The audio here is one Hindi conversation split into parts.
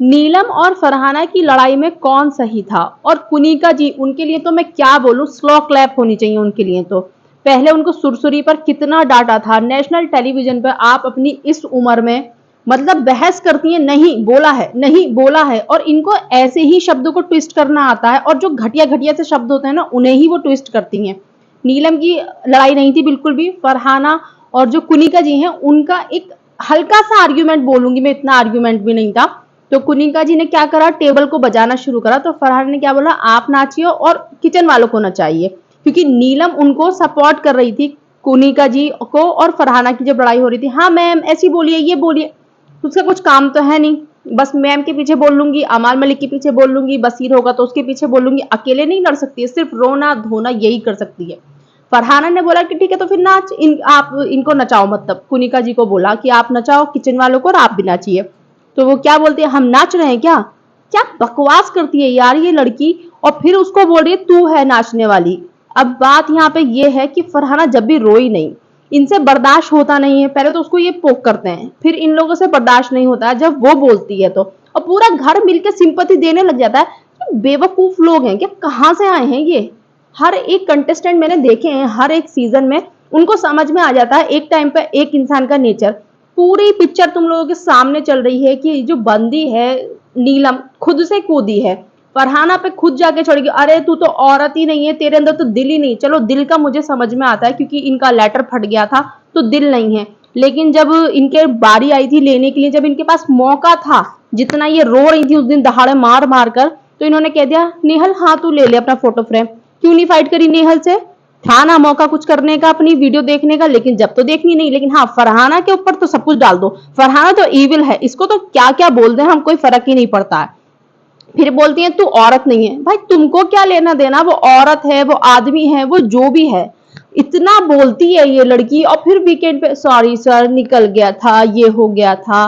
नीलम और फरहाना की लड़ाई में कौन सही था? और कुनिका जी, उनके लिए तो मैं क्या बोलूं, स्लो क्लैप होनी चाहिए उनके लिए। तो पहले उनको सुरसुरी पर कितना डांटा था, नेशनल टेलीविजन पर आप अपनी इस उम्र में मतलब बहस करती हैं, नहीं बोला है, नहीं बोला है, और इनको ऐसे ही शब्दों को ट्विस्ट करना आता है, और जो घटिया घटिया से शब्द होते हैं ना, उन्हें ही वो ट्विस्ट करती हैं। नीलम की लड़ाई नहीं थी बिल्कुल भी। फरहाना और जो कुनिका जी हैं, उनका एक हल्का सा आर्ग्यूमेंट बोलूंगी मैं, इतना आर्ग्यूमेंट भी नहीं था। तो कुनिका जी ने क्या करा, टेबल को बजाना शुरू करा, तो फरहान ने क्या बोला, आप नाचिए और किचन वालों को नचाइए, क्योंकि नीलम उनको सपोर्ट कर रही थी, कुनिका जी को और फरहाना की जब लड़ाई हो रही थी। हाँ मैम ऐसी बोलिए, ये बोलिए, उसका कुछ काम तो है नहीं, बस मैम के पीछे बोल लूंगी, अमाल मलिक के पीछे बोल लूंगी, बसीर होगा तो उसके पीछे बोल लूंगी, अकेले नहीं लड़ सकती है, सिर्फ रोना धोना यही कर सकती है। फरहाना ने बोला कि ठीक है तो फिर नाच, आप इनको नचाओ, मतलब कुनिका जी को बोला कि आप नचाओ किचन वालों को और आप भी नाचिए। तो वो क्या बोलती है, हम नाच रहे हैं क्या? क्या बकवास करती है यार ये लड़की, और फिर उसको बोल रही है तू है नाचने वाली। अब बात यहाँ पे ये है कि फरहाना जब भी रोई नहीं, इनसे बर्दाश्त होता नहीं है, पहले तो उसको ये पोक करते हैं, फिर इन लोगों से बर्दाश्त नहीं होता है जब वो बोलती है तो, और पूरा घर मिलकर सिंपैथी देने लग जाता है। बेवकूफ लोग हैं क्या, कहाँ से आए हैं ये? हर एक कंटेस्टेंट मैंने देखे हैं, हर एक सीजन में उनको समझ में आ जाता है एक टाइम पे एक इंसान का नेचर। पूरी पिक्चर तुम लोगों के सामने चल रही है कि जो बंदी है नीलम खुद से कूदी है, फरहाना पे खुद जाके छोड़ेगी, अरे तू तो औरत ही नहीं है, तेरे अंदर तो दिल ही नहीं। चलो दिल का मुझे समझ में आता है क्योंकि इनका लेटर फट गया था तो दिल नहीं है, लेकिन जब इनके बारी आई थी लेने के लिए, जब इनके पास मौका था, जितना ये रो रही थी उस दिन दहाड़े मार मार कर, तो इन्होंने कह दिया नेहल हाँ तू ले ले अपना फोटो फ्रेम। क्यों नहीं फाइट करी नेहल से? था ना मौका कुछ करने का, अपनी वीडियो देखने का, लेकिन जब तो देखनी नहीं। लेकिन हाँ फरहाना के ऊपर तो सब कुछ डाल दो, फरहाना तो ईविल है, इसको तो क्या क्या बोल दे हम कोई फर्क ही नहीं पड़ता है। फिर बोलती है तू औरत नहीं है, भाई तुमको क्या लेना देना, वो औरत है, वो आदमी है, वो जो भी है, इतना बोलती है ये लड़की। और फिर वीकेंड पे सॉरी सर निकल गया था, ये हो गया था,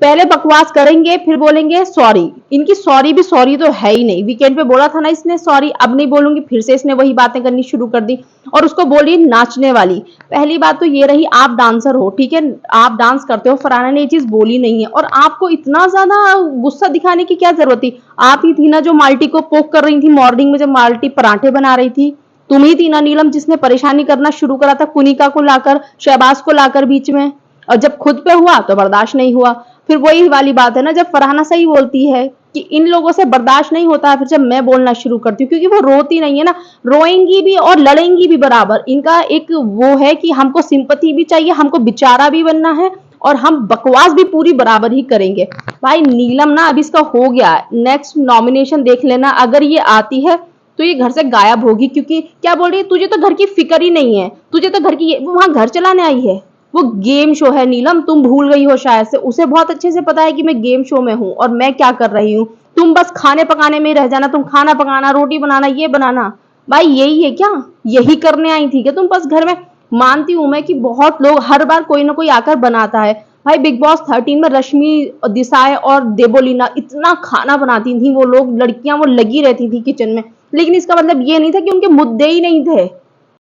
पहले बकवास करेंगे फिर बोलेंगे सॉरी। इनकी सॉरी भी सॉरी तो है ही नहीं। वीकेंड पे बोला था ना इसने सॉरी, अब नहीं बोलूंगी, फिर से इसने वही बातें करनी शुरू कर दी, और उसको बोली नाचने वाली। पहली बात तो ये रही, आप डांसर हो, ठीक है, आप डांस करते हो, फरहाना ने ये चीज बोली नहीं है, और आपको इतना ज्यादा गुस्सा दिखाने की क्या जरूरत थी? आप ही थी ना जो माल्टी को पोक कर रही थी मॉर्निंग में, जब माल्टी पराठे बना रही थी, तुम ही थी ना नीलम जिसने परेशानी करना शुरू करा था, कुनिका को लाकर, शहबाज को लाकर बीच में, और जब खुद पे हुआ तो बर्दाश्त नहीं हुआ। फिर वही वाली बात है ना, जब फरहाना सही बोलती है कि इन लोगों से बर्दाश्त नहीं होता, फिर जब मैं बोलना शुरू करती हूँ, क्योंकि वो रोती नहीं है ना, रोएंगी भी और लड़ेंगी भी बराबर। इनका एक वो है कि हमको सिंपैथी भी चाहिए, हमको बेचारा भी बनना है, और हम बकवास भी पूरी बराबर ही करेंगे। भाई नीलम ना अब इसका हो गया है, नेक्स्ट नॉमिनेशन देख लेना, अगर ये आती है तो ये घर से गायब होगी। क्योंकि क्या बोल रही है, तुझे तो घर की फिक्र ही नहीं है, तुझे तो घर की, वो वहां घर चलाने आई है, वो गेम शो है नीलम, तुम भूल गई हो शायद से। उसे बहुत अच्छे से पता है कि मैं गेम शो में हूँ और मैं क्या कर रही हूँ, तुम बस खाने पकाने में ही रह जाना, तुम खाना पकाना, रोटी बनाना, ये बनाना। भाई यही है क्या, यही करने आई थी क्या तुम बस घर में? मानती हूं मैं कि बहुत लोग हर बार कोई ना कोई आकर बनाता है। भाई बिग बॉस 13 में रश्मि दिसाय और देबोलीना इतना खाना बनाती थी, वो लोग लड़कियां वो लगी रहती थी किचन में, लेकिन इसका मतलब ये नहीं था कि उनके मुद्दे ही नहीं थे।